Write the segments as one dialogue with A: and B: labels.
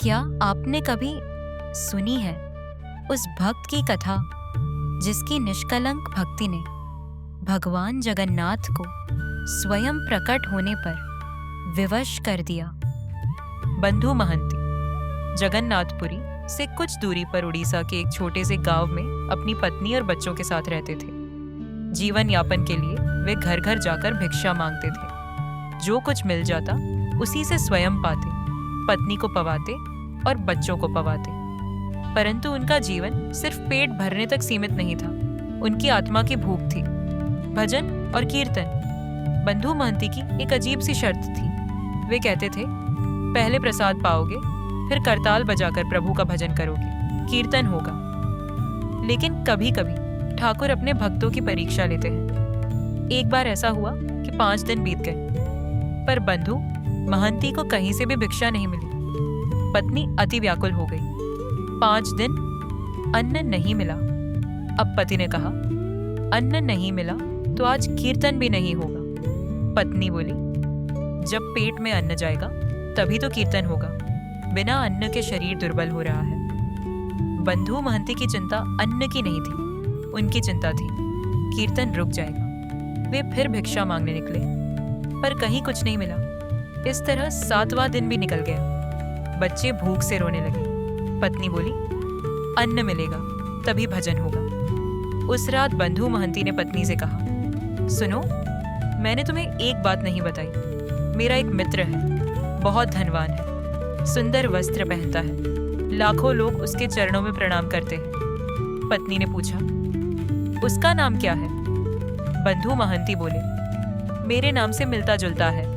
A: क्या आपने कभी सुनी है उस भक्त की कथा जिसकी निष्कलंक भक्ति ने भगवान जगन्नाथ को स्वयं प्रकट होने पर विवश कर दिया?
B: बंधु महंती जगन्नाथपुरी से कुछ दूरी पर उड़ीसा के एक छोटे से गांव में अपनी पत्नी और बच्चों के साथ रहते थे। जीवन यापन के लिए वे घर घर जाकर भिक्षा मांगते थे। जो कुछ मिल जाता उसी से स्वयं पाते, पत्नी को पवाते और बच्चों को पवाते। परंतु उनका जीवन सिर्फ पेट भरने तक सीमित नहीं था। उनकी आत्मा की भूख थी, भजन और कीर्तन। बंधु महंती की एक अजीब सी शर्त थी। वे कहते थे, पहले प्रसाद पाओगे, फिर करताल बजाकर प्रभु का भजन करोगे, कीर्तन होगा। लेकिन कभी कभी ठाकुर अपने भक्तों की परीक्षा लेते हैं। एक बार ऐसा हुआ कि 5 दिन बीत गए, पर बंधु महंती को कहीं से भी भिक्षा नहीं मिली। पत्नी अति व्याकुल हो गई। 5 दिन अन्न नहीं मिला। अब पति ने कहा, अन्न नहीं मिला तो आज कीर्तन भी नहीं होगा। पत्नी बोली, जब पेट में अन्न जाएगा तभी तो कीर्तन होगा। बिना अन्न के शरीर दुर्बल हो रहा है। बंधु महंती की चिंता अन्न की नहीं थी, उनकी चिंता थी कीर्तन रुक जाएगा। वे फिर भिक्षा मांगने निकले, पर कहीं कुछ नहीं मिला। इस तरह 7वां दिन भी निकल गया। बच्चे भूख से रोने लगे। पत्नी बोली, अन्न मिलेगा तभी भजन होगा। उस रात बंधु महंती ने पत्नी से कहा, सुनो, मैंने तुम्हें एक बात नहीं बताई। मेरा एक मित्र है, बहुत धनवान है, सुंदर वस्त्र पहनता है, लाखों लोग उसके चरणों में प्रणाम करते हैं। पत्नी ने पूछा, उसका नाम क्या है? बंधु महंती बोले, मेरे नाम से मिलता जुलता है।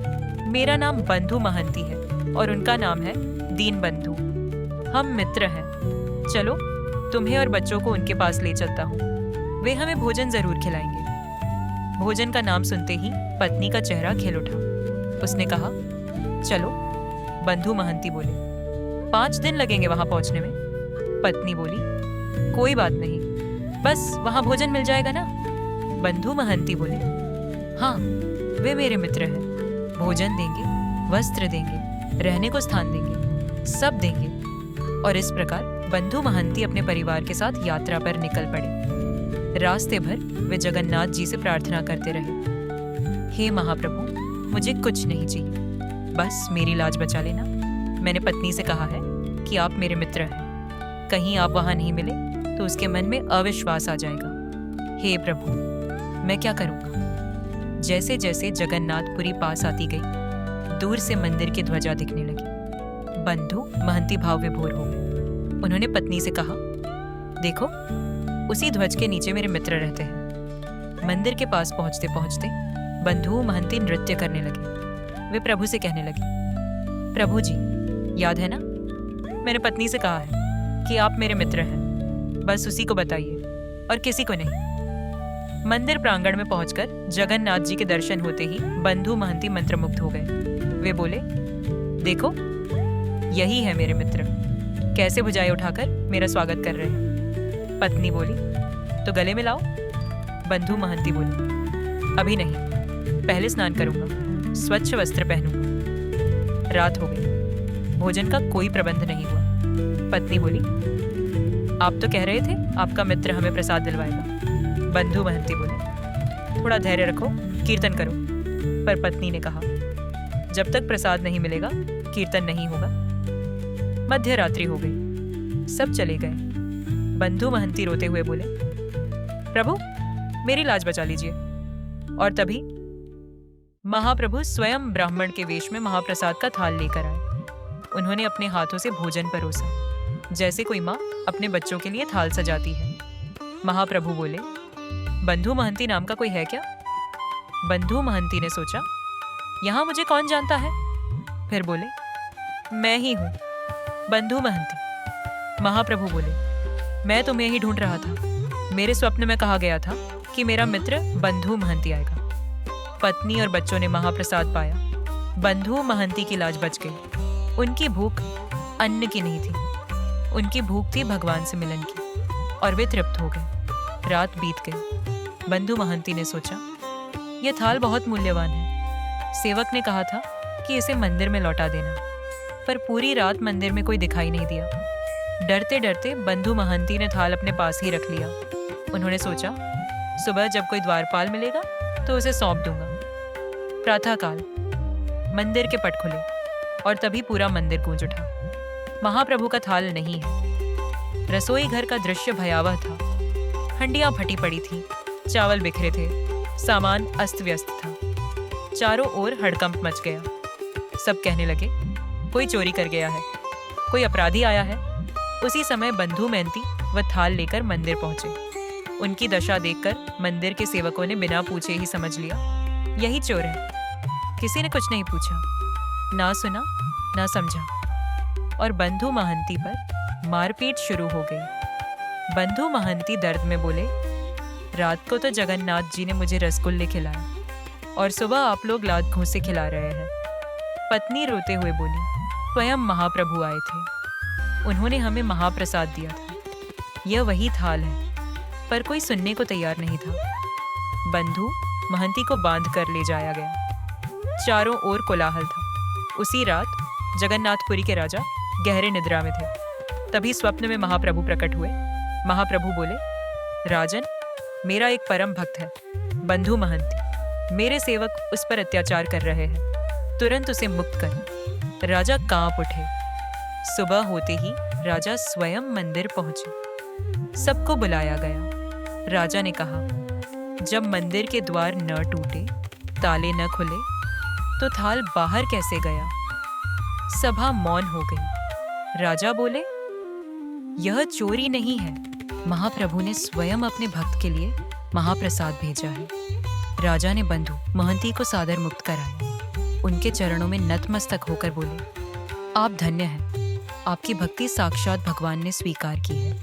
B: मेरा नाम बंधु महंती है और उनका नाम है दीन बंधु। हम मित्र हैं। चलो, तुम्हें और बच्चों को उनके पास ले चलता हूँ। वे हमें भोजन जरूर खिलाएंगे। भोजन का नाम सुनते ही पत्नी का चेहरा खिल उठा। उसने कहा, चलो। बंधु महंती बोले, 5 दिन लगेंगे वहां पहुंचने में। पत्नी बोली, कोई बात नहीं, बस वहां भोजन मिल जाएगा ना। बंधु महंती बोले, हाँ, वे मेरे मित्र हैं। भोजन देंगे, वस्त्र देंगे, रहने को स्थान देंगे, सब देंगे। और इस प्रकार बंधु महंती अपने परिवार के साथ यात्रा पर निकल पड़े। रास्ते भर वे जगन्नाथ जी से प्रार्थना करते रहे, हे महाप्रभु, मुझे कुछ नहीं चाहिए, बस मेरी लाज बचा लेना। मैंने पत्नी से कहा है कि आप मेरे मित्र हैं, कहीं आप वहां नहीं मिले तो उसके मन में अविश्वास आ जाएगा। हे प्रभु, मैं क्या करूंगा? जैसे जैसे जगन्नाथपुरी पास आती गई, दूर से मंदिर की ध्वजा दिखने लगी। बंधु महंती भाव विभोर हो गए। उन्होंने पत्नी से कहा, देखो, उसी ध्वज के नीचे मेरे मित्र रहते हैं। मंदिर के पास पहुंचते पहुंचते बंधु महंती नृत्य करने लगे। वे प्रभु से कहने लगे, प्रभु जी, याद है ना, मैंने पत्नी से कहा है कि आप मेरे मित्र हैं, बस उसी को बताइए और किसी को नहीं। मंदिर प्रांगण में पहुंचकर जगन्नाथ जी के दर्शन होते ही बंधु महंती मंत्रमुग्ध हो गए। वे बोले, देखो, यही है मेरे मित्र, कैसे भुजाएं उठाकर मेरा स्वागत कर रहे हैं। पत्नी बोली, तो गले में लाओ। बंधु महंती बोले, अभी नहीं, पहले स्नान करूंगा, स्वच्छ वस्त्र पहनूंगा। रात हो गई, भोजन का कोई प्रबंध नहीं हुआ। पत्नी बोली, आप तो कह रहे थे आपका मित्र हमें प्रसाद दिलवाएगा। बंधु महंती बोले, थोड़ा धैर्य रखो, कीर्तन करो। पर पत्नी ने कहा, जब तक प्रसाद नहीं मिलेगा कीर्तन नहीं होगा। मध्य रात्रि हो गई, सब चले गए। बंधु महंती रोते हुए बोले, प्रभु, मेरी लाज बचा लीजिए। और तभी महाप्रभु स्वयं ब्राह्मण के वेश में महाप्रसाद का थाल लेकर आए। उन्होंने अपने हाथों से भोजन परोसा, जैसे कोई माँ अपने बच्चों के लिए थाल सजाती है। महाप्रभु बोले, बंधु महंती नाम का कोई है क्या? बंधु महंती ने सोचा, यहाँ मुझे कौन जानता है? फिर बोले, मैं ही हूँ, बंधु महंती। महाप्रभु बोले, मैं तुम्हें ही ढूंढ रहा था। मेरे स्वप्न में कहा गया था कि मेरा मित्र बंधु महंती आएगा। पत्नी और बच्चों ने महाप्रसाद पाया। बंधु महंती की लाज बच गई। उनकी भूख अन्न की नहीं थी, उनकी भूख थी भगवान से मिलन की, और वे तृप्त हो गए। रात बीत गई। बंधु महंती ने सोचा, यह थाल बहुत मूल्यवान है। सेवक ने कहा था कि इसे मंदिर में लौटा देना। पर पूरी रात मंदिर में कोई दिखाई नहीं दिया। डरते डरते बंधु महंती ने थाल अपने पास ही रख लिया। उन्होंने सोचा, सुबह जब कोई द्वारपाल मिलेगा तो उसे सौंप दूंगा। प्रातःकाल मंदिर के पट खुले और तभी पूरा मंदिर गूंज उठा। महाप्रभु का थाल नहीं है। रसोई घर का दृश्य भयावह था। हंडियां फटी पड़ी थी, चावल बिखरे थे, सामान अस्त व्यस्त था। चारों ओर हड़कंप मच गया। सब कहने लगे, कोई चोरी कर गया है, कोई अपराधी आया है। उसी समय बंधु महंती वह थाल लेकर मंदिर पहुंचे। उनकी दशा देखकर मंदिर के सेवकों ने बिना पूछे ही समझ लिया, यही चोर है। किसी ने कुछ नहीं पूछा, ना सुना, ना समझा और बंधु महंती पर मारपीट शुरू हो गई। बंधु महंती दर्द में बोले, रात को तो जगन्नाथ जी ने मुझे रसगुल्ले खिलाए और सुबह आप लोग लात घूंसे खिला रहे हैं। पत्नी रोते हुए बोली, स्वयं महाप्रभु आए थे, उन्होंने हमें महाप्रसाद दिया था। यह वही थाल है। पर कोई सुनने को तैयार नहीं था। बंधु महंती को बांध कर ले जाया गया। चारों ओर कोलाहल था। उसी रात जगन्नाथपुरी के राजा गहरे निद्रा में थे। तभी स्वप्न में महाप्रभु प्रकट हुए। महाप्रभु बोले, राजन, मेरा एक परम भक्त है, बंधु महंती। मेरे सेवक उस पर अत्याचार कर रहे हैं, तुरंत उसे मुक्त कर। राजा कांप उठे। सुबह होते ही राजा स्वयं मंदिर पहुंचे। सबको बुलाया गया। राजा ने कहा, जब मंदिर के द्वार न टूटे, ताले न खुले, तो थाल बाहर कैसे गया? सभा मौन हो गई। राजा बोले, यह चोरी नहीं है। महाप्रभु ने स्वयं अपने भक्त के लिए महाप्रसाद भेजा है। राजा ने बंधु महंती को सादर मुक्त कराया। उनके चरणों में नतमस्तक होकर बोले, आप धन्य हैं, आपकी भक्ति साक्षात भगवान ने स्वीकार की है।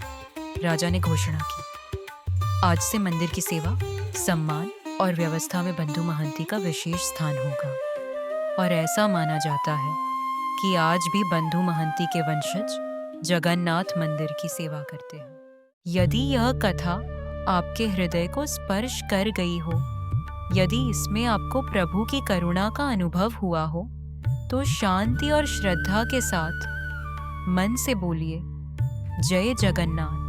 B: राजा ने घोषणा की, आज से मंदिर की सेवा, सम्मान और व्यवस्था में बंधु महंती का विशेष स्थान होगा। और ऐसा माना जाता है कि आज भी बंधु महंती के वंशज जगन्नाथ मंदिर की सेवा करते हैं। यदि यह कथा आपके हृदय को स्पर्श कर गई हो, यदि इसमें आपको प्रभु की करुणा का अनुभव हुआ हो, तो शांति और श्रद्धा के साथ मन से बोलिए, जय जगन्नाथ।